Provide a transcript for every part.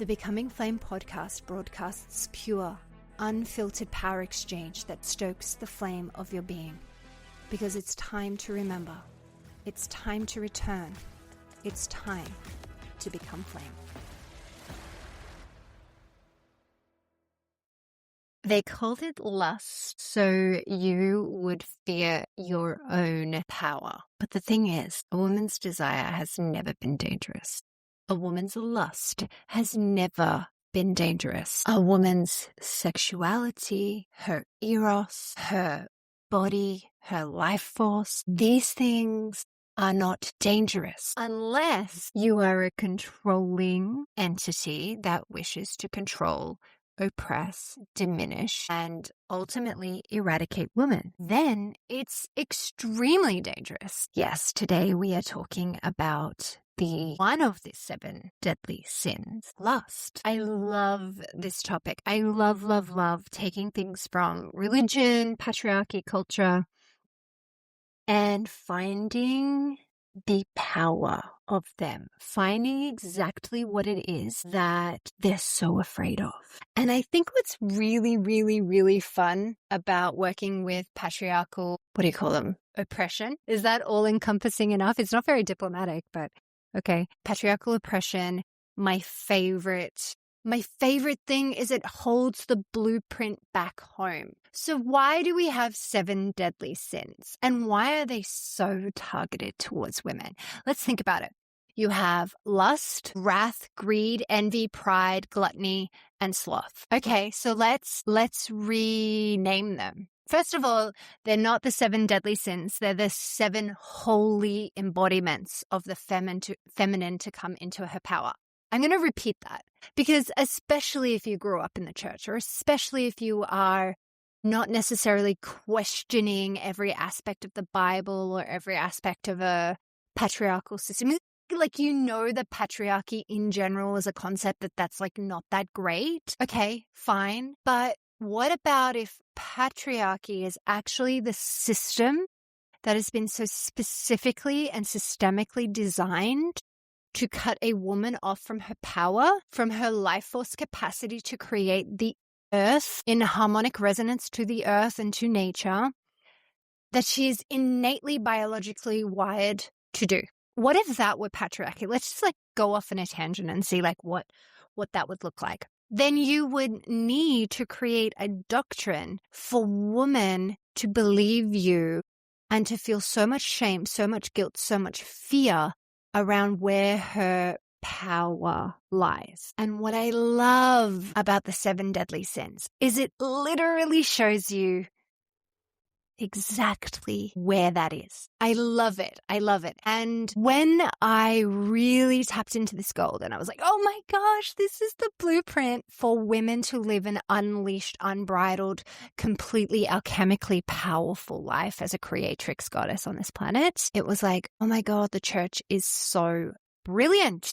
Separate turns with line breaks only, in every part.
The Becoming Flame podcast broadcasts pure, unfiltered power exchange that stokes the flame of your being. Because it's time to remember. It's time to return. It's time to become flame. They called it lust so you would fear your own power. But the thing is, a woman's desire has never been dangerous. A woman's lust has never been dangerous. A woman's sexuality, her eros, her body, her life force, these things are not dangerous unless you are a controlling entity that wishes to control, oppress, diminish, and ultimately eradicate women. Then it's extremely dangerous. Yes, today we are talking about one of the 7 deadly sins, lust. I love this topic. I love taking things from religion, patriarchy, culture, and finding the power of them, finding exactly what it is that they're so afraid of. And I think what's really fun about working with patriarchal, oppression, is that all-encompassing enough? It's not very diplomatic, but okay. Patriarchal oppression, my favorite thing is it holds the blueprint back home. So why do we have 7 deadly sins? And why are they so targeted towards women? Let's think about it. You have lust, wrath, greed, envy, pride, gluttony, and sloth. Okay, so let's rename them. First of all, they're not the 7 deadly sins. They're the 7 holy embodiments of the feminine to come into her power. I'm going to repeat that because especially if you grew up in the church, or especially if you are not necessarily questioning every aspect of the Bible or every aspect of a patriarchal system, like the patriarchy in general is a concept that's like not that great. Okay, fine. But what about if patriarchy is actually the system that has been so specifically and systemically designed to cut a woman off from her power, from her life force capacity to create the earth in harmonic resonance to the earth and to nature, that she is innately biologically wired to do? What if that were patriarchy? Let's just go off on a tangent and see what that would look like. Then you would need to create a doctrine for women to believe you and to feel so much shame, so much guilt, so much fear around where her power lies. And what I love about the 7 deadly sins is it literally shows you exactly where that is. I love it. And when I really tapped into this gold and I was like, oh my gosh, this is the blueprint for women to live an unleashed, unbridled, completely alchemically powerful life as a creatrix goddess on this planet. It was like, oh my God, the church is so brilliant.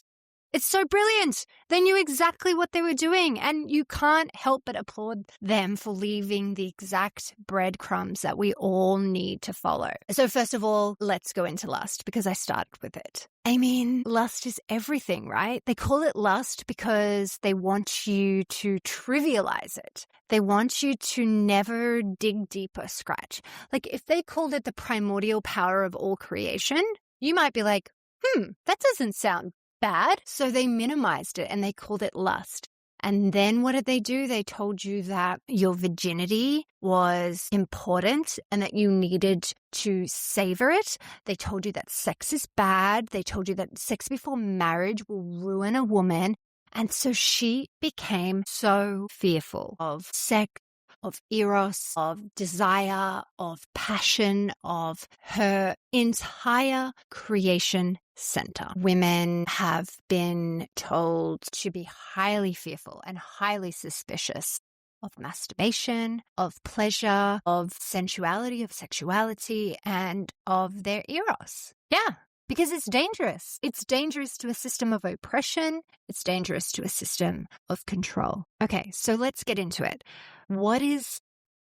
It's so brilliant. They knew exactly what they were doing, and you can't help but applaud them for leaving the exact breadcrumbs that we all need to follow. So first of all, let's go into lust because I started with it. I mean, lust is everything, right? They call it lust because they want you to trivialize it. They want you to never dig deep or scratch. Like if they called it the primordial power of all creation, you might be like, that doesn't sound bad. So they minimized it and they called it lust. And then what did they do? They told you that your virginity was important and that you needed to savor it. They told you that sex is bad. They told you that sex before marriage will ruin a woman. And so she became so fearful of sex, of eros, of desire, of passion, of her entire creation center. Women have been told to be highly fearful and highly suspicious of masturbation, of pleasure, of sensuality, of sexuality, and of their eros. Yeah. Because it's dangerous. It's dangerous to a system of oppression. It's dangerous to a system of control. Okay, so let's get into it. What is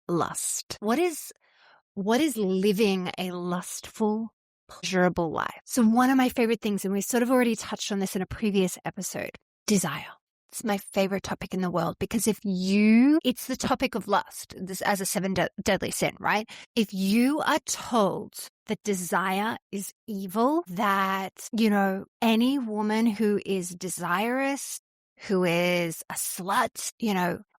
lust? What is living a lustful, pleasurable life? So one of my favorite things, and we sort of already touched on this in a previous episode, desire. It's my favorite topic in the world because it's the topic of lust, this as a seven deadly sin, right? If you are told that desire is evil, that, any woman who is desirous, who is a slut,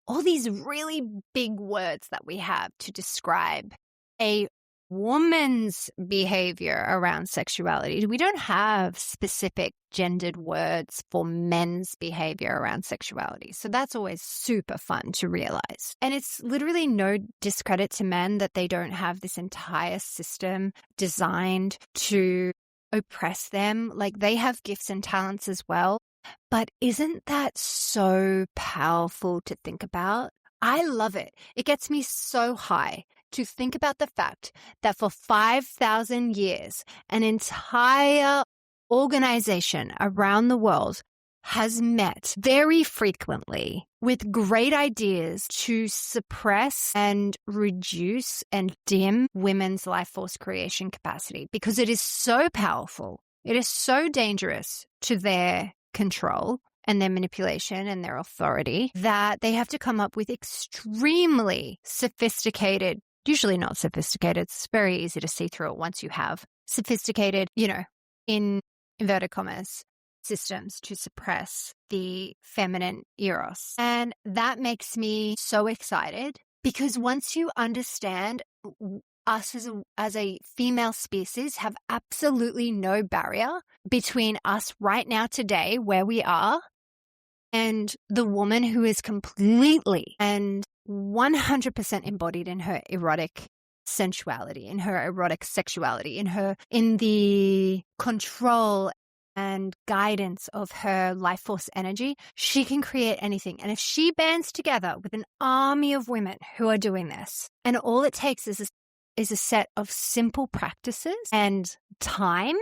all these really big words that we have to describe a woman's behavior around sexuality. We don't have specific gendered words for men's behavior around sexuality. So that's always super fun to realize. And it's literally no discredit to men that they don't have this entire system designed to oppress them. Like, they have gifts and talents as well. But isn't that so powerful to think about? I love it. It gets me so high to think about the fact that for 5,000 years, an entire organization around the world has met very frequently with great ideas to suppress and reduce and dim women's life force creation capacity, because it is so powerful. It is so dangerous to their control and their manipulation and their authority that they have to come up with extremely sophisticated, usually not sophisticated, it's very easy to see through it once you have sophisticated, in inverted commas, systems to suppress the feminine eros. And that makes me so excited, because once you understand us as a female species have absolutely no barrier between us right now today, where we are, and the woman who is completely and 100% embodied in her erotic sensuality, in her erotic sexuality, in the control and guidance of her life force energy, she can create anything. And if she bands together with an army of women who are doing this, and all it takes is a set of simple practices and time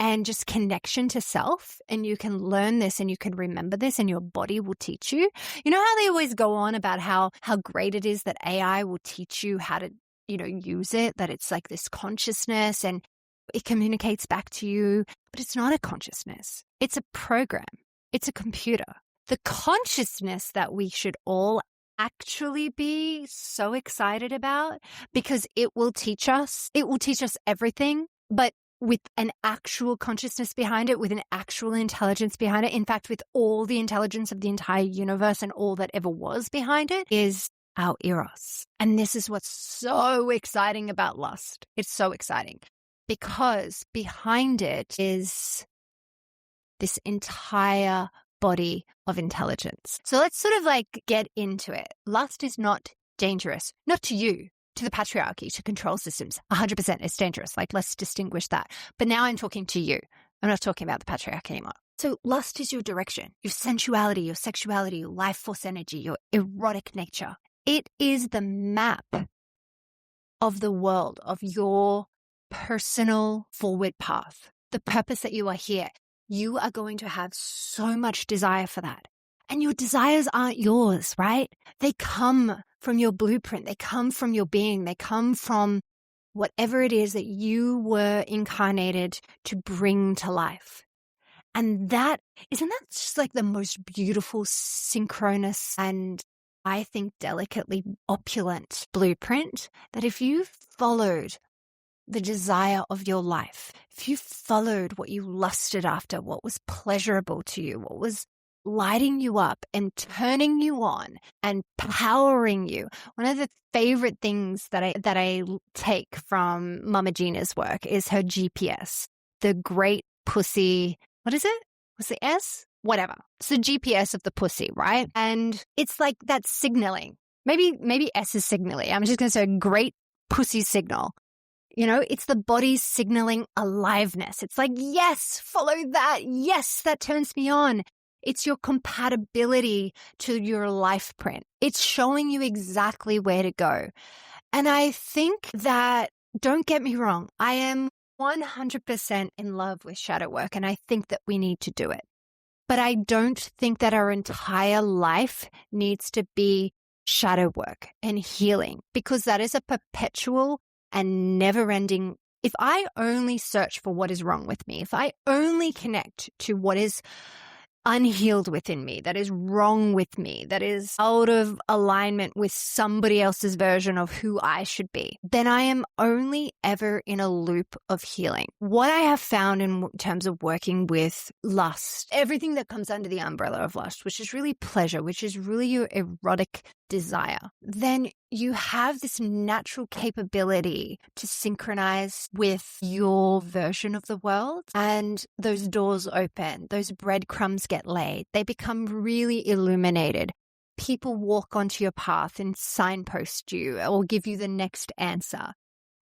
and just connection to self, and you can learn this and you can remember this and your body will teach you. You know how they always go on about how great it is that AI will teach you how to, use it, that it's like this consciousness and it communicates back to you, but it's not a consciousness. It's a program. It's a computer. The consciousness that we should all actually be so excited about, because it will teach us everything, but with an actual consciousness behind it, with an actual intelligence behind it. In fact, with all the intelligence of the entire universe and all that ever was behind it, is our eros. And this is what's so exciting about lust. It's so exciting because behind it is this entire body of intelligence. So let's sort of like get into it. Lust is not dangerous, not to you, to the patriarchy, to control systems. 100% it's dangerous. Like, let's distinguish that. But now I'm talking to you. I'm not talking about the patriarchy anymore. So lust is your direction, your sensuality, your sexuality, your life force energy, your erotic nature. It is the map of the world, of your personal forward path, the purpose that you are here. You are going to have so much desire for that. And your desires aren't yours, right? They come from your blueprint. They come from your being. They come from whatever it is that you were incarnated to bring to life. And isn't that just like the most beautiful, synchronous, and I think delicately opulent blueprint, that if you followed the desire of your life, if you followed what you lusted after, what was pleasurable to you, what was lighting you up and turning you on and powering you. One of the favorite things that I take from Mama Gina's work is her GPS, the great pussy. What is it? What's the S? Whatever. It's the GPS of the pussy, right? And it's like that signaling. Maybe S is signaling. I'm just going to say great pussy signal. It's the body signaling aliveness. It's like, yes, follow that. Yes, that turns me on. It's your compatibility to your life print. It's showing you exactly where to go. And I think that, don't get me wrong, I am 100% in love with shadow work, and I think that we need to do it. But I don't think that our entire life needs to be shadow work and healing, because that is a perpetual and never-ending. If I only search for what is wrong with me, if I only connect to what is unhealed within me, that is wrong with me, that is out of alignment with somebody else's version of who I should be, then I am only ever in a loop of healing. What I have found in terms of working with lust, everything that comes under the umbrella of lust, which is really pleasure, which is really your erotic desire, then you have this natural capability to synchronize with your version of the world, and those doors open, those breadcrumbs get laid, they become really illuminated. People walk onto your path and signpost you or give you the next answer.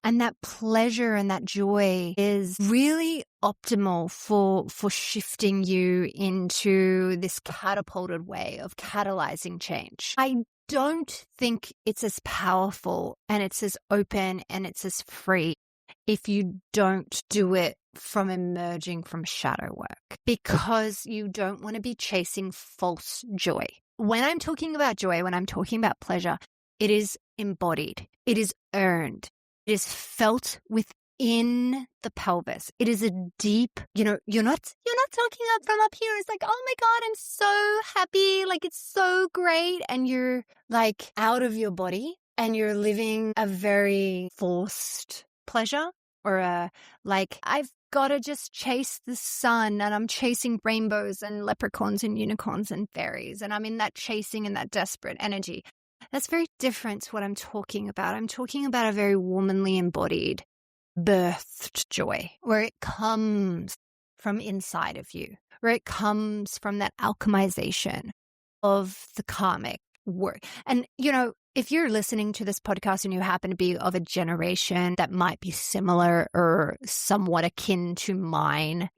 And that pleasure and that joy is really optimal for shifting you into this catapulted way of catalyzing change. I don't think it's as powerful and it's as open and it's as free if you don't do it from emerging from shadow work, because you don't want to be chasing false joy. When I'm talking about joy, when I'm talking about pleasure, it is embodied, it is earned, it is felt within the pelvis. It is a deep, you're not talking up from up here. It's like, oh my God, I'm so happy. Like, it's so great. And you're like out of your body and you're living a very forced pleasure, or I've got to just chase the sun and I'm chasing rainbows and leprechauns and unicorns and fairies. And I'm in that chasing and that desperate energy. That's very different to what I'm talking about. I'm talking about a very womanly embodied, birthed joy, where it comes from inside of you, where it comes from that alchemization of the karmic work. And, if you're listening to this podcast and you happen to be of a generation that might be similar or somewhat akin to mine,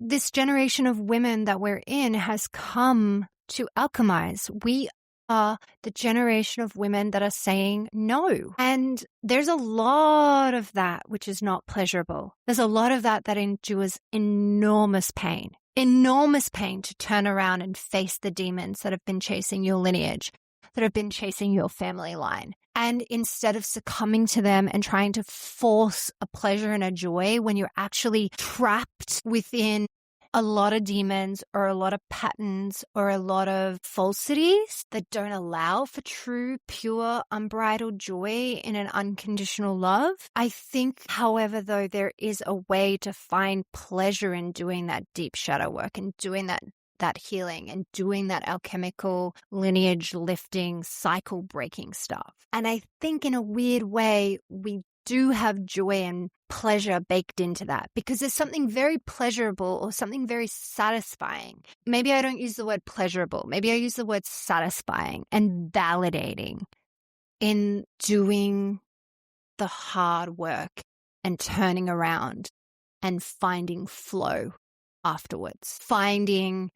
this generation of women that we're in has come to alchemize. We are the generation of women that are saying no. And there's a lot of that which is not pleasurable. There's a lot of that endures enormous pain to turn around and face the demons that have been chasing your lineage, that have been chasing your family line. And instead of succumbing to them and trying to force a pleasure and a joy when you're actually trapped within a lot of demons or a lot of patterns or a lot of falsities that don't allow for true, pure, unbridled joy in an unconditional love. I think, however, though, there is a way to find pleasure in doing that deep shadow work and doing that healing and doing that alchemical lineage lifting, cycle breaking stuff. And I think in a weird way, we do have joy and pleasure baked into that, because there's something very pleasurable or something very satisfying. Maybe I don't use the word pleasurable. Maybe I use the word satisfying and validating in doing the hard work and turning around and finding flow afterwards, finding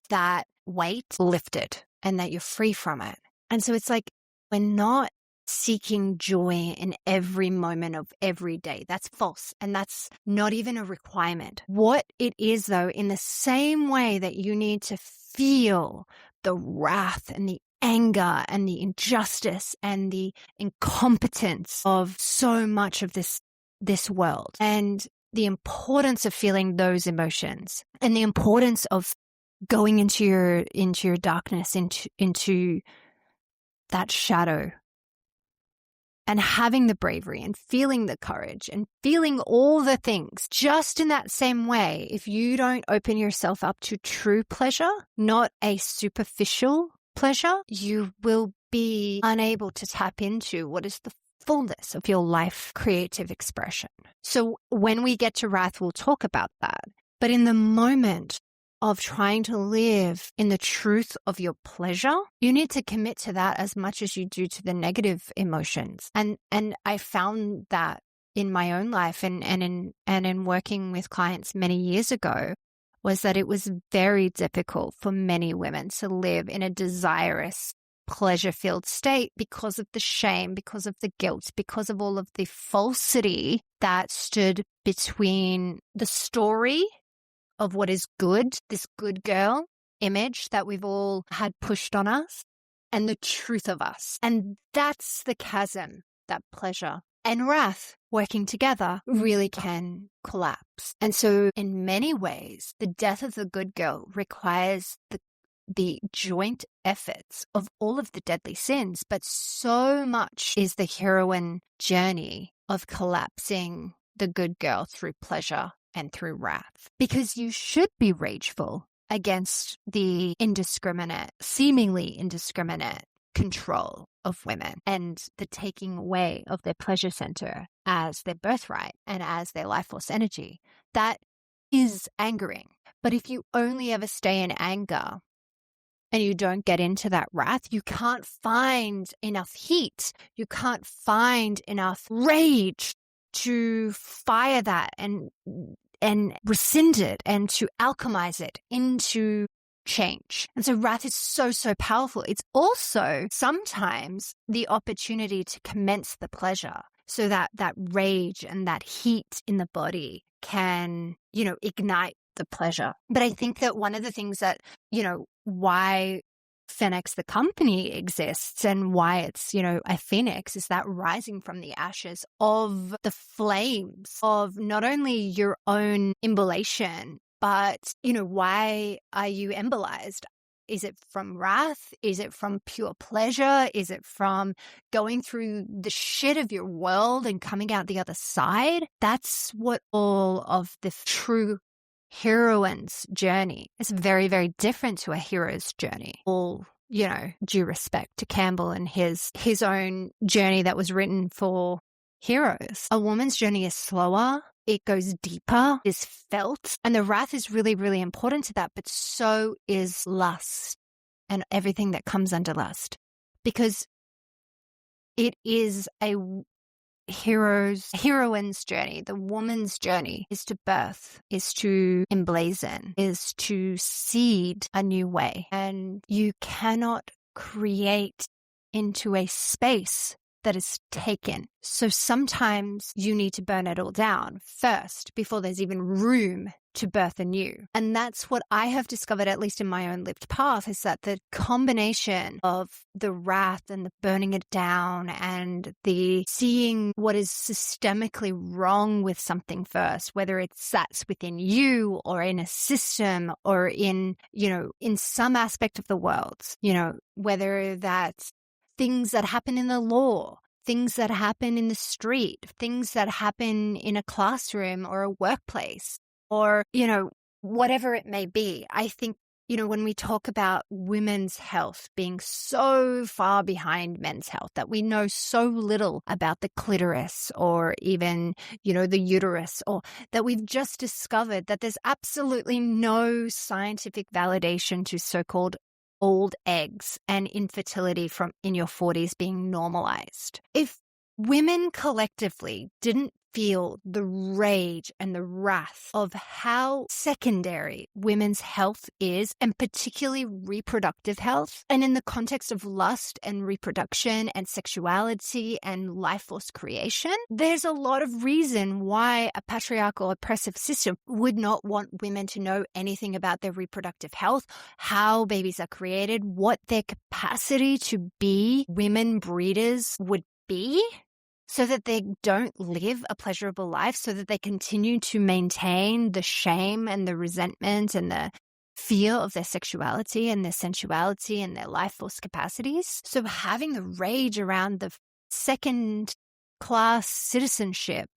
that weight lifted and that you're free from it. And so it's like, we're not seeking joy in every moment of every day. That's false. And that's not even a requirement. What it is, though, in the same way that you need to feel the wrath and the anger and the injustice and the incompetence of so much of this world, and the importance of feeling those emotions, and the importance of going into your darkness, into that shadow, and having the bravery and feeling the courage and feeling all the things. Just in that same way, if you don't open yourself up to true pleasure, not a superficial pleasure, you will be unable to tap into what is the fullness of your life creative expression. So when we get to wrath, we'll talk about that. But in the moment of trying to live in the truth of your pleasure, you need to commit to that as much as you do to the negative emotions. And I found that in my own life and in working with clients many years ago, was that it was very difficult for many women to live in a desirous, pleasure-filled state because of the shame, because of the guilt, because of all of the falsity that stood between the story of what is good, this good girl image that we've all had pushed on us, and the truth of us. And that's the chasm that pleasure and wrath working together really can collapse. And so in many ways, the death of the good girl requires the joint efforts of all of the deadly sins, but so much is the heroine journey of collapsing the good girl through pleasure and through wrath. Because you should be rageful against the seemingly indiscriminate control of women and the taking away of their pleasure center as their birthright and as their life force energy. That is angering. But if you only ever stay in anger and you don't get into that wrath, you can't find enough heat. You can't find enough rage to fire that and rescind it and to alchemize it into change. And so wrath is so, so powerful. It's also sometimes the opportunity to commence the pleasure so that rage and that heat in the body can, ignite the pleasure. But I think that one of the things that, why PhenXX, the company, exists and why it's, a phoenix is that rising from the ashes of the flames of not only your own immolation, but, why are you embolized? Is it from wrath? Is it from pure pleasure? Is it from going through the shit of your world and coming out the other side? That's what all of the true heroine's journey is. Very, very different to a hero's journey. All, due respect to Campbell and his own journey that was written for heroes. A woman's journey is slower. It goes deeper, is felt. And the wrath is really, really important to that. But so is lust and everything that comes under lust. Because it is a heroine's journey. The woman's journey is to birth, is to emblazon, is to seed a new way. And you cannot create into a space that is taken. So sometimes you need to burn it all down first before there's even room to birth anew. And that's what I have discovered, at least in my own lived path, is that the combination of the wrath and the burning it down and the seeing what is systemically wrong with something first, whether it sits within you or in a system or in some aspect of the world, whether that's things that happen in the law, things that happen in the street, things that happen in a classroom or a workplace, or, whatever it may be. I think, when we talk about women's health being so far behind men's health, that we know so little about the clitoris or even, the uterus, or that we've just discovered that there's absolutely no scientific validation to so-called old eggs and infertility from in your 40s being normalized. If women collectively didn't feel the rage and the wrath of how secondary women's health is, and particularly reproductive health, and in the context of lust and reproduction and sexuality and life force creation, there's a lot of reason why a patriarchal oppressive system would not want women to know anything about their reproductive health, how babies are created, what their capacity to be women breeders would be, so that they don't live a pleasurable life, so that they continue to maintain the shame and the resentment and the fear of their sexuality and their sensuality and their life force capacities. So having the rage around the second-class citizenship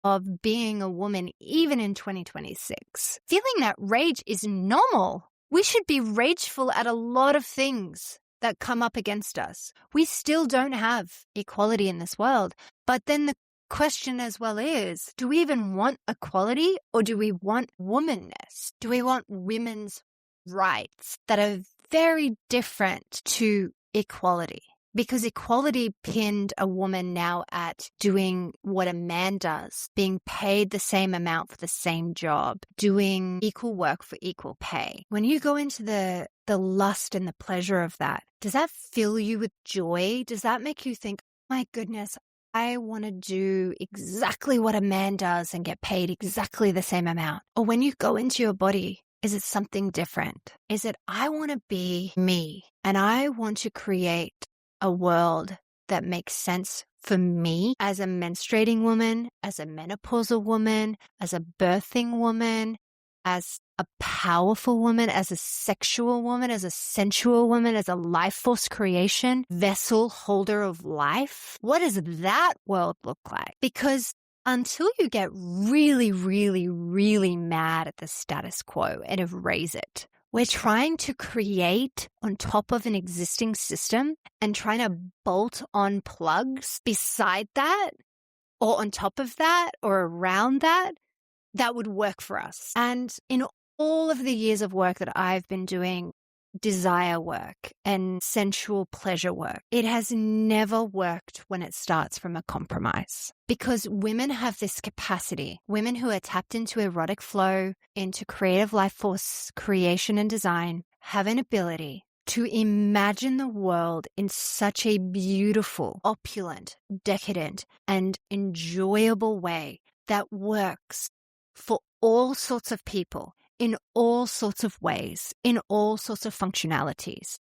of being a woman, even in 2026, feeling that rage is normal. We should be rageful at a lot of things that come up against us. We still don't have equality in this world. But then the question as well is, do we even want equality, or do we want womanness? Do we want women's rights that are very different to equality? Because equality pinned a woman now at doing what a man does, being paid the same amount for the same job, doing equal work for equal pay. When you go into the lust and the pleasure of that, does that fill you with joy? Does that make you think, my goodness, I want to do exactly what a man does and get paid exactly the same amount? Or when you go into your body, is it something different? Is it, I want to be me and I want to create a world that makes sense for me as a menstruating woman, as a menopausal woman, as a birthing woman, as a powerful woman, as a sexual woman, as a sensual woman, as a life force creation, vessel holder of life. What does that world look like? Because until you get really, really, really mad at the status quo and erase it, we're trying to create on top of an existing system and trying to bolt on plugs beside that or on top of that or around that would work for us. And in all of the years of work that I've been doing, desire work and sensual pleasure work, it has never worked when it starts from a compromise. Because women have this capacity, women who are tapped into erotic flow, into creative life force creation and design, have an ability to imagine the world in such a beautiful, opulent, decadent, and enjoyable way that works for all sorts of people, in all sorts of ways, in all sorts of functionalities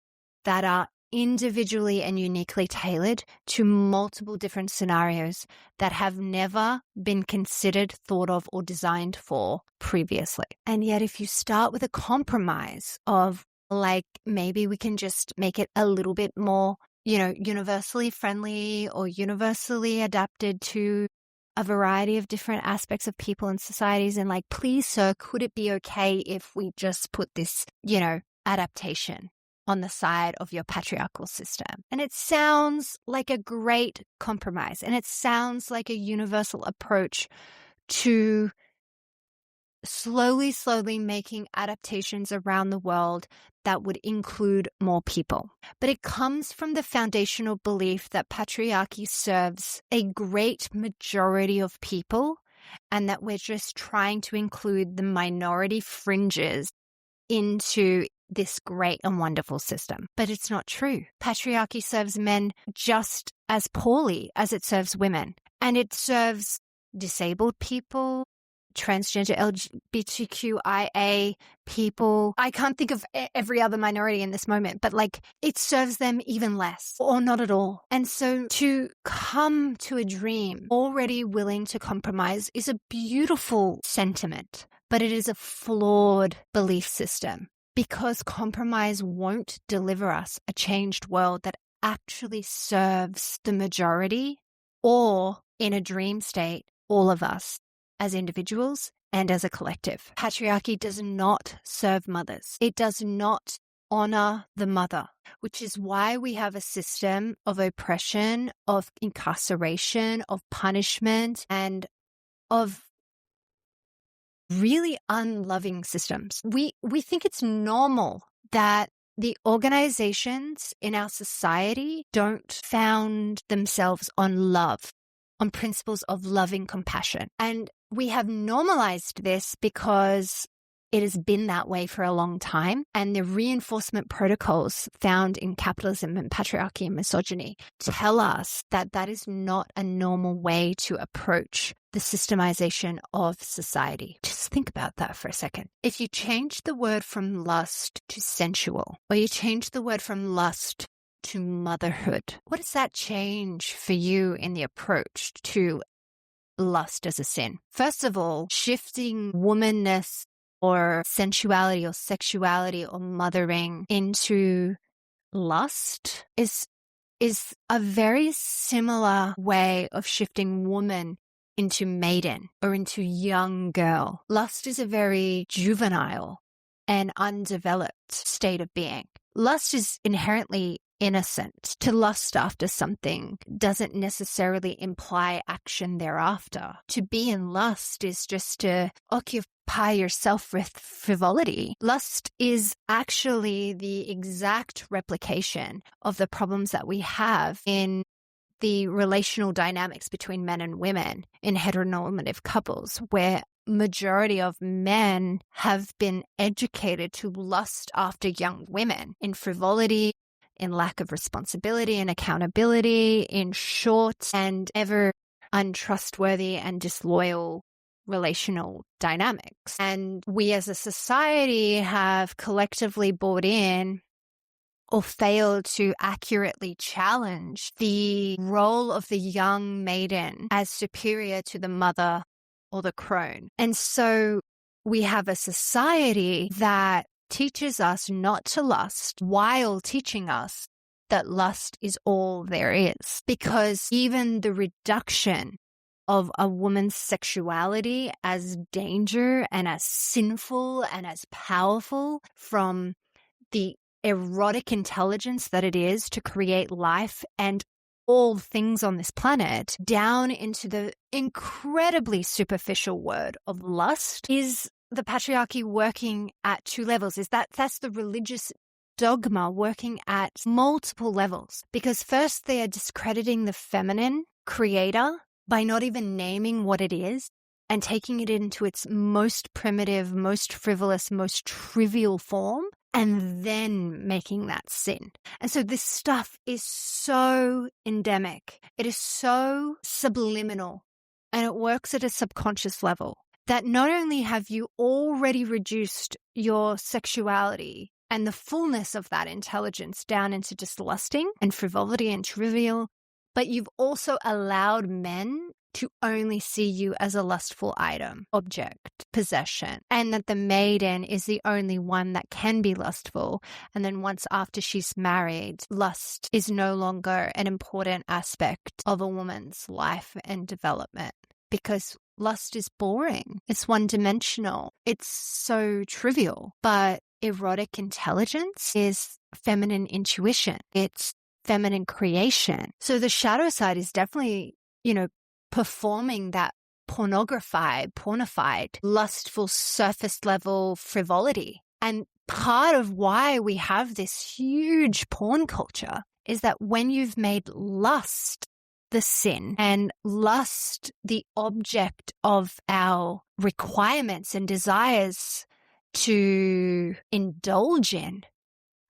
that are individually and uniquely tailored to multiple different scenarios that have never been considered, thought of, or designed for previously. And yet, if you start with a compromise of like, maybe we can just make it a little bit more, universally friendly or universally adapted to a variety of different aspects of people and societies. And like, please, sir, could it be okay if we just put this, adaptation on the side of your patriarchal system? And it sounds like a great compromise. And it sounds like a universal approach to slowly making adaptations around the world that would include more people. But it comes from the foundational belief that patriarchy serves a great majority of people and that we're just trying to include the minority fringes into this great and wonderful system. But it's not true. Patriarchy serves men just as poorly as it serves women. And it serves disabled people, transgender LGBTQIA people. I can't think of every other minority in this moment, but like it serves them even less or not at all. And so to come to a dream already willing to compromise is a beautiful sentiment, but it is a flawed belief system because compromise won't deliver us a changed world that actually serves the majority or in a dream state, all of us as individuals and as a collective. Patriarchy does not serve mothers. It does not honor the mother, which is why we have a system of oppression, of incarceration, of punishment, and of really unloving systems. We think it's normal that the organizations in our society don't found themselves on love, on principles of loving compassion. And we have normalized this because it has been that way for a long time. And the reinforcement protocols found in capitalism and patriarchy and misogyny tell us that that is not a normal way to approach the systemization of society. Just think about that for a second. If you change the word from lust to sensual, or you change the word from lust to motherhood, what does that change for you in the approach to lust as a sin? First of all, shifting womanness or sensuality or sexuality or mothering into lust is a very similar way of shifting woman into maiden or into young girl. Lust is a very juvenile and undeveloped state of being. Lust is inherently innocent. To lust after something doesn't necessarily imply action thereafter. To be in lust is just to occupy yourself with frivolity. Lust is actually the exact replication of the problems that we have in the relational dynamics between men and women in heteronormative couples, where majority of men have been educated to lust after young women in frivolity, in lack of responsibility and accountability, in short and ever untrustworthy and disloyal relational dynamics. And we as a society have collectively bought in or fail to accurately challenge the role of the young maiden as superior to the mother or the crone. And so we have a society that teaches us not to lust while teaching us that lust is all there is. Because even the reduction of a woman's sexuality as danger and as sinful and as powerful from the erotic intelligence that it is to create life and all things on this planet down into the incredibly superficial word of lust is the patriarchy working at two levels. That's the religious dogma working at multiple levels. Because first they are discrediting the feminine creator by not even naming what it is and taking it into its most primitive, most frivolous, most trivial form, and then making that sin. And so this stuff is so endemic. It is so subliminal, and it works at a subconscious level that not only have you already reduced your sexuality and the fullness of that intelligence down into just lusting and frivolity and trivial, but you've also allowed men to only see you as a lustful item, object, possession, and that the maiden is the only one that can be lustful. And then once after she's married, lust is no longer an important aspect of a woman's life and development because lust is boring. It's one-dimensional. It's so trivial. But erotic intelligence is feminine intuition. It's feminine creation. So the shadow side is definitely, performing that pornified, lustful, surface level frivolity. And part of why we have this huge porn culture is that when you've made lust the sin and lust the object of our requirements and desires to indulge in,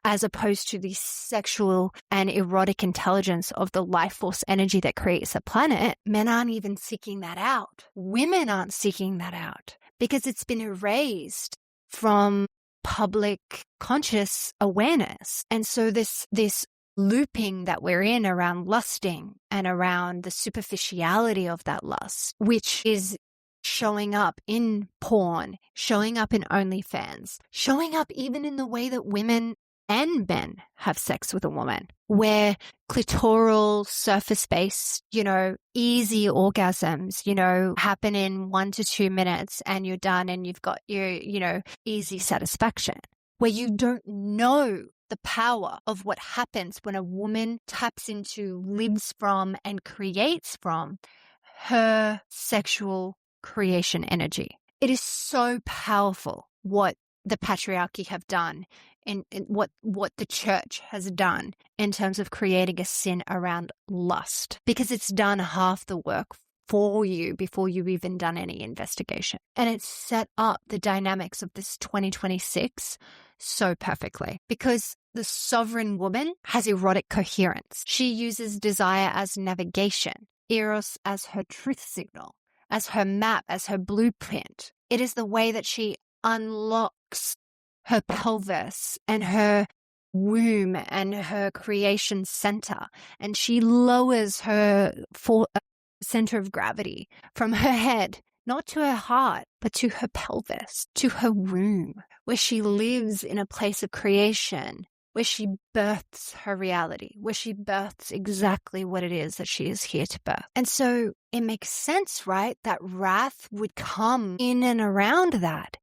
as opposed to the sexual and erotic intelligence of the life force energy that creates a planet, men aren't even seeking that out. Women aren't seeking that out because it's been erased from public conscious awareness. And so this looping that we're in around lusting and around the superficiality of that lust, which is showing up in porn, showing up in OnlyFans, showing up even in the way that women and men have sex with a woman, where clitoral, surface-based, easy orgasms, happen in 1 to 2 minutes and you're done and you've got your, easy satisfaction, where you don't know the power of what happens when a woman taps into, lives from, and creates from her sexual creation energy. It is so powerful what the patriarchy have done and what the church has done in terms of creating a sin around lust, because it's done half the work for you before you've even done any investigation. And it's set up the dynamics of this 2026 so perfectly, because the sovereign woman has erotic coherence. She uses desire as navigation, eros as her truth signal, as her map, as her blueprint. It is the way that she unlocks her pelvis and her womb and her creation center, and she lowers her center of gravity from her head, not to her heart, but to her pelvis, to her womb, where she lives in a place of creation, where she births her reality, where she births exactly what it is that she is here to birth. And so it makes sense, right, that wrath would come in and around that,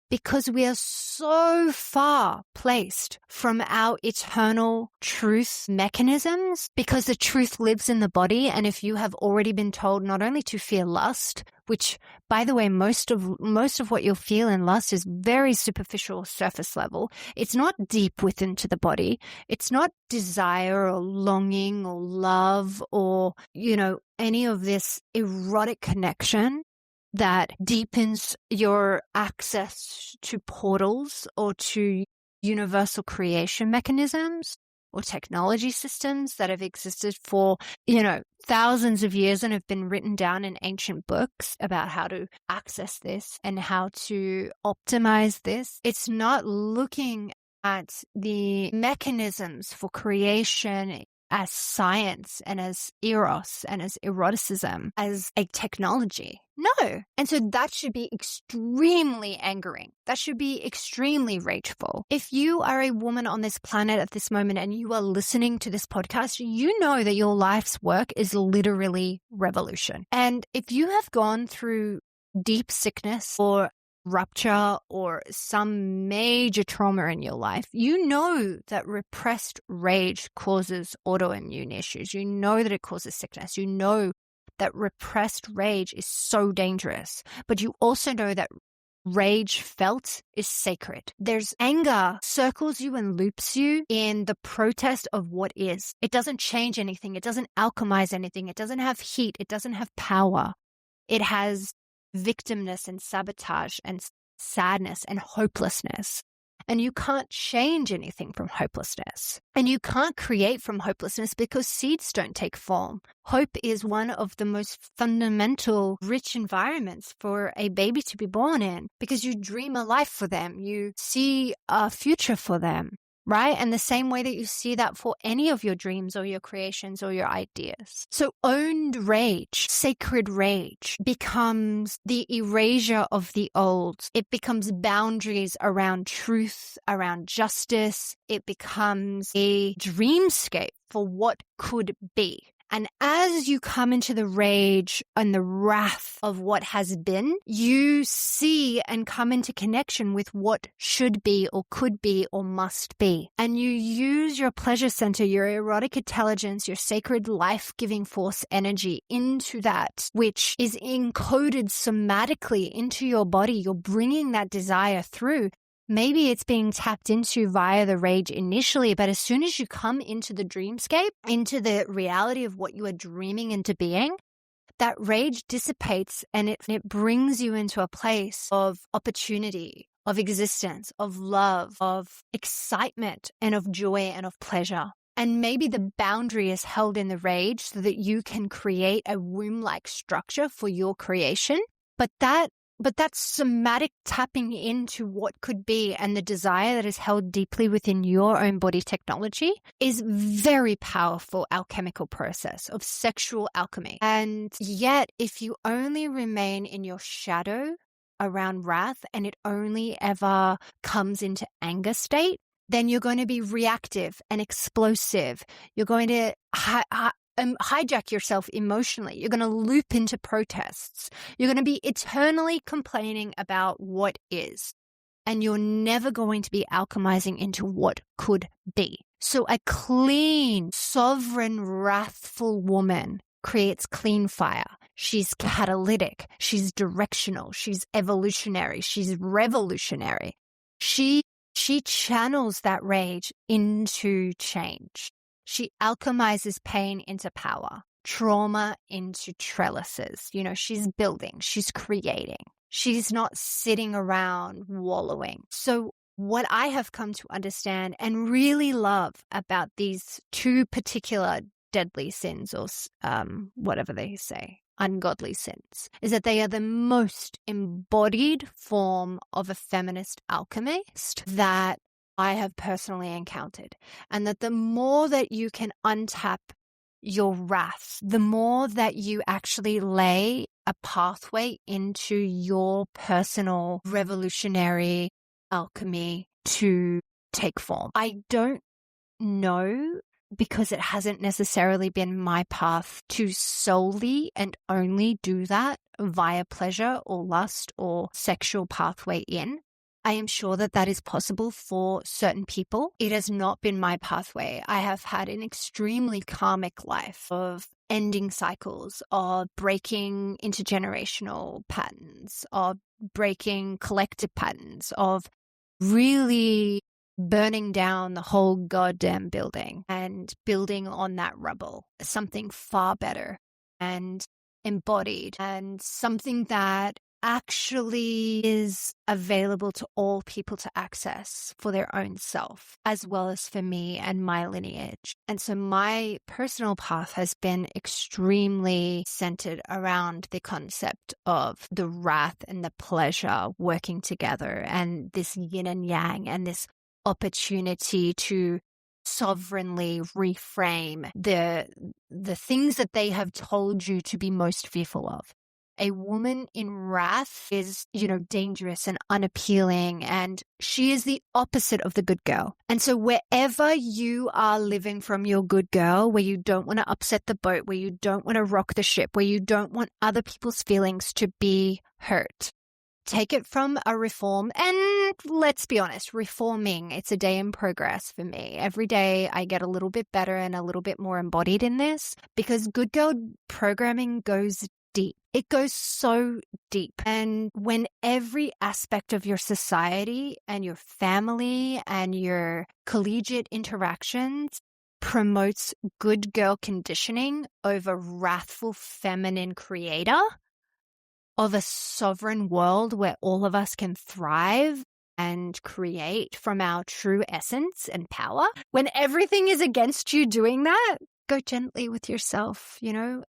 because we are so far placed from our eternal truth mechanisms, because the truth lives in the body. And if you have already been told not only to fear lust, which, by the way, most of what you'll feel in lust is very superficial, surface level. It's not deep within to the body. It's not desire or longing or love or, any of this erotic connection that deepens your access to portals or to universal creation mechanisms or technology systems that have existed for, thousands of years and have been written down in ancient books about how to access this and how to optimize this. It's not looking at the mechanisms for creation as science and as eros and as eroticism as a technology. No. And so that should be extremely angering. That should be extremely rageful. If you are a woman on this planet at this moment and you are listening to this podcast, you know that your life's work is literally revolution. And if you have gone through deep sickness or rupture or some major trauma in your life, you know that repressed rage causes autoimmune issues. You know that it causes sickness. You know that repressed rage is so dangerous. But you also know that rage felt is sacred. There's anger circles you and loops you in the protest of what is. It doesn't change anything. It doesn't alchemize anything. It doesn't have heat. It doesn't have power. It has victimness and sabotage and sadness and hopelessness. And you can't change anything from hopelessness. And you can't create from hopelessness because seeds don't take form. Hope is one of the most fundamental, rich environments for a baby to be born in because you dream a life for them. You see a future for them. Right? And the same way that you see that for any of your dreams or your creations or your ideas. So owned rage, sacred rage, becomes the erasure of the old. It becomes boundaries around truth, around justice. It becomes a dreamscape for what could be. And as you come into the rage and the wrath of what has been, you see and come into connection with what should be or could be or must be. And you use your pleasure center, your erotic intelligence, your sacred life-giving force energy into that, which is encoded somatically into your body. You're bringing that desire through. Maybe it's being tapped into via the rage initially, but as soon as you come into the dreamscape, into the reality of what you are dreaming into being, that rage dissipates and it brings you into a place of opportunity, of existence, of love, of excitement, and of joy and of pleasure. And maybe the boundary is held in the rage so that you can create a womb-like structure for your creation, but that somatic tapping into what could be and the desire that is held deeply within your own body technology is very powerful alchemical process of sexual alchemy. And yet, if you only remain in your shadow around wrath and it only ever comes into anger state, then you're going to be reactive and explosive. You're going to hijack yourself emotionally. You're going to loop into protests. You're going to be eternally complaining about what is. And you're never going to be alchemizing into what could be. So a clean, sovereign, wrathful woman creates clean fire. She's catalytic. She's directional. She's evolutionary. She's revolutionary. She channels that rage into change. She alchemizes pain into power, trauma into trellises. You know, she's building, she's creating. She's not sitting around wallowing. So what I have come to understand and really love about these two particular deadly sins or whatever they say, ungodly sins, is that they are the most embodied form of a feminist alchemist that I have personally encountered. And that the more that you can untap your wrath, the more that you actually lay a pathway into your personal revolutionary alchemy to take form. I don't know, because it hasn't necessarily been my path to solely and only do that via pleasure or lust or sexual pathway in. I am sure that that is possible for certain people. It has not been my pathway. I have had an extremely karmic life of ending cycles, of breaking intergenerational patterns, of breaking collective patterns, of really burning down the whole goddamn building and building on that rubble, something far better and embodied and something that actually is available to all people to access for their own self, as well as for me and my lineage. And so my personal path has been extremely centered around the concept of the wrath and the pleasure working together, and this yin and yang, and this opportunity to sovereignly reframe the things that they have told you to be most fearful of. A woman in wrath is, dangerous and unappealing, and she is the opposite of the good girl. And so wherever you are living from your good girl, where you don't want to upset the boat, where you don't want to rock the ship, where you don't want other people's feelings to be hurt, take it from a reform. And let's be honest, reforming, it's a day in progress for me. Every day I get a little bit better and a little bit more embodied in this, because good girl programming goes deep. It goes so deep. And when every aspect of your society and your family and your collegiate interactions promotes good girl conditioning over wrathful feminine creator of a sovereign world where all of us can thrive and create from our true essence and power, when everything is against you doing that, go gently with yourself,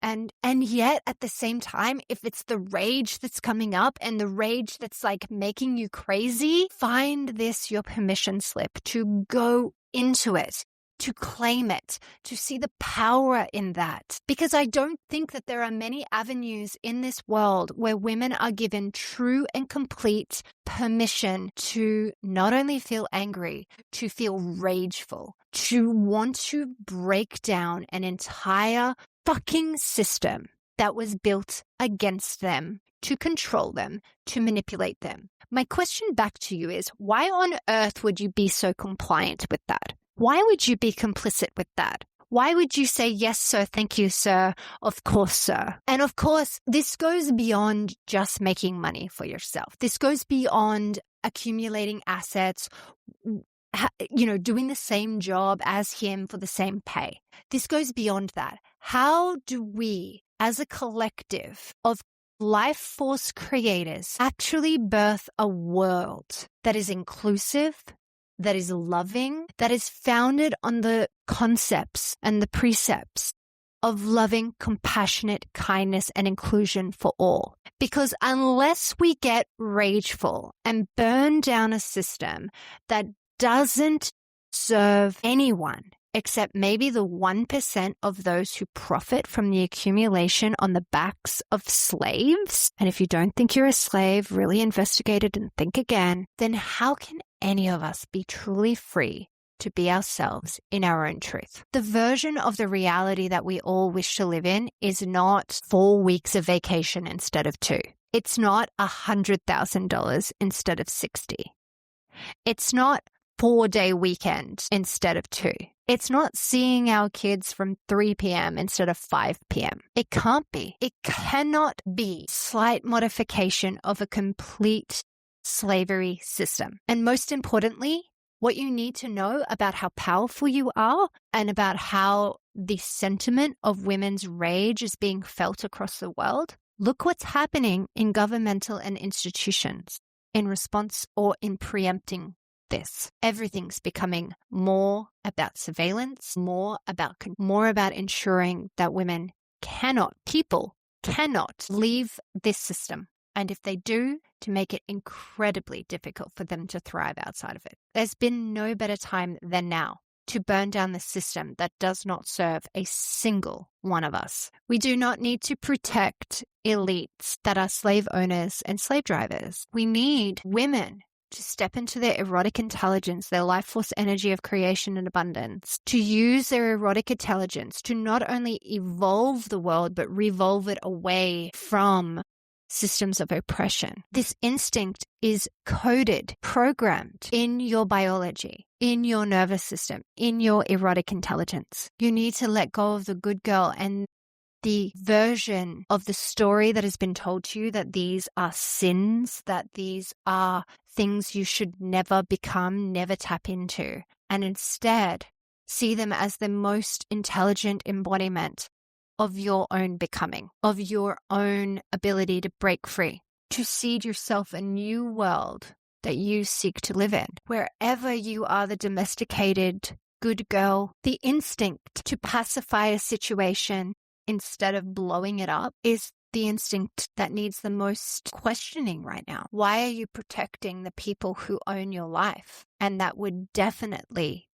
and yet at the same time, if it's the rage that's coming up and the rage that's like making you crazy, find this your permission slip to go into it, to claim it, to see the power in that. Because I don't think that there are many avenues in this world where women are given true and complete permission to not only feel angry, to feel rageful, to want to break down an entire fucking system that was built against them, to control them, to manipulate them. My question back to you is, why on earth would you be so compliant with that? Why would you be complicit with that? Why would you say, yes, sir, thank you, sir, of course, sir? And of course, this goes beyond just making money for yourself. This goes beyond accumulating assets, doing the same job as him for the same pay. This goes beyond that. How do we, as a collective of life force creators, actually birth a world that is inclusive, that is loving, that is founded on the concepts and the precepts of loving, compassionate kindness and inclusion for all? Because unless we get rageful and burn down a system that doesn't serve anyone except maybe the 1% of those who profit from the accumulation on the backs of slaves, and if you don't think you're a slave, really investigate it and think again, then how can any of us be truly free to be ourselves in our own truth? The version of the reality that we all wish to live in is not 4 weeks of vacation instead of 2. It's not $100,000 instead of 60. It's not 4-day weekend instead of 2. It's not seeing our kids from 3 p.m. instead of 5 p.m. It can't be. It cannot be slight modification of a complete slavery system. And most importantly, what you need to know about how powerful you are and about how the sentiment of women's rage is being felt across the world. Look what's happening in governmental and institutions in response or in preempting this. Everything's becoming more about surveillance, more about ensuring that people cannot leave this system. And if they do, to make it incredibly difficult for them to thrive outside of it. There's been no better time than now to burn down the system that does not serve a single one of us. We do not need to protect elites that are slave owners and slave drivers. We need women to step into their erotic intelligence, their life force energy of creation and abundance, to use their erotic intelligence to not only evolve the world, but revolve it away from systems of oppression. This instinct is coded, programmed in your biology, in your nervous system, in your erotic intelligence. You need to let go of the good girl and the version of the story that has been told to you that these are sins, that these are things you should never become, never tap into, and instead see them as the most intelligent embodiment of your own becoming, of your own ability to break free, to seed yourself a new world that you seek to live in. Wherever you are the domesticated good girl, the instinct to pacify a situation instead of blowing it up is the instinct that needs the most questioning right now? Why are you protecting the people who own your life and that would definitely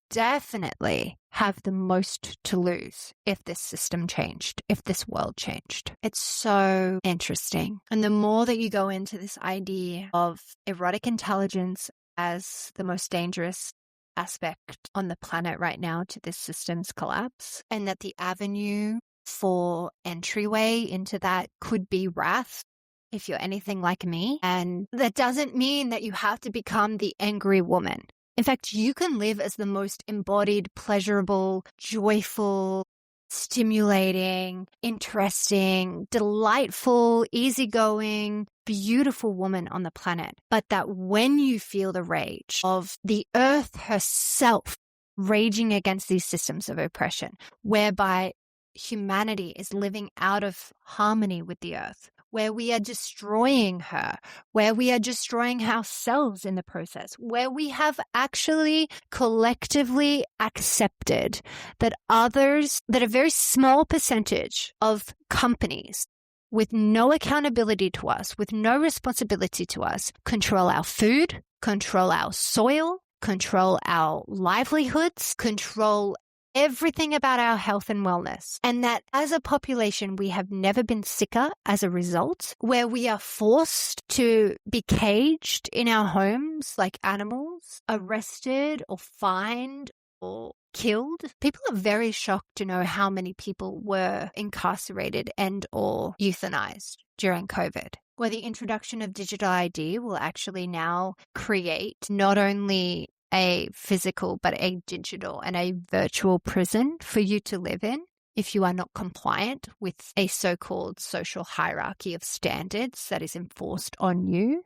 have the most to lose if this system changed, if this world changed? It's so interesting. And the more that you go into this idea of erotic intelligence as the most dangerous aspect on the planet right now to this system's collapse, and that the avenue for entryway into that could be wrath if you're anything like me. And that doesn't mean that you have to become the angry woman. In fact, you can live as the most embodied, pleasurable, joyful, stimulating, interesting, delightful, easygoing, beautiful woman on the planet. But that when you feel the rage of the earth herself raging against these systems of oppression, whereby humanity is living out of harmony with the earth, where we are destroying her, where we are destroying ourselves in the process, where we have actually collectively accepted that others, that a very small percentage of companies with no accountability to us, with no responsibility to us, control our food, control our soil, control our livelihoods, control everything about our health and wellness. And that as a population, we have never been sicker as a result, where we are forced to be caged in our homes like animals, arrested or fined or killed. People are very shocked to know how many people were incarcerated and or euthanized during COVID, where the introduction of digital ID will actually now create not only a physical, but a digital and a virtual prison for you to live in if you are not compliant with a so-called social hierarchy of standards that is enforced on you,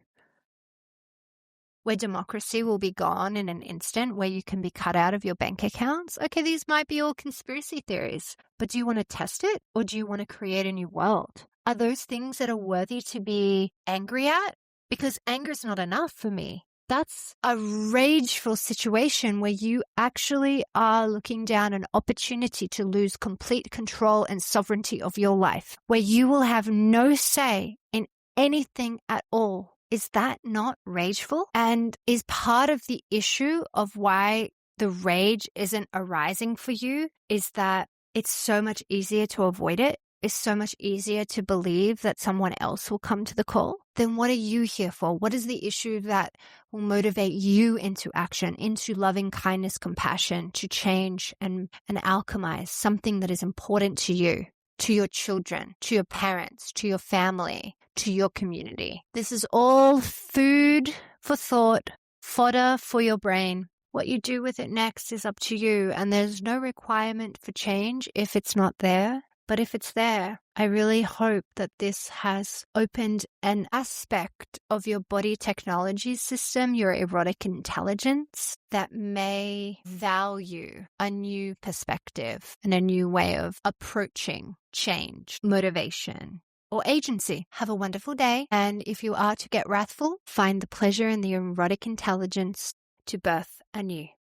where democracy will be gone in an instant, where you can be cut out of your bank accounts. Okay, these might be all conspiracy theories, but do you want to test it or do you want to create a new world? Are those things that are worthy to be angry at? Because anger is not enough for me. That's a rageful situation where you actually are looking down an opportunity to lose complete control and sovereignty of your life, where you will have no say in anything at all. Is that not rageful? And is part of the issue of why the rage isn't arising for you is that it's so much easier to avoid it? It's so much easier to believe that someone else will come to the call? Then what are you here for? What is the issue that will motivate you into action, into loving kindness, compassion, to change and alchemize something that is important to you, to your children, to your parents, to your family, to your community? This is all food for thought, fodder for your brain. What you do with it next is up to you, and there's no requirement for change if it's not there. But if it's there, I really hope that this has opened an aspect of your body technology system, your erotic intelligence, that may value a new perspective and a new way of approaching change, motivation, or agency. Have a wonderful day. And if you are to get wrathful, find the pleasure in the erotic intelligence to birth anew.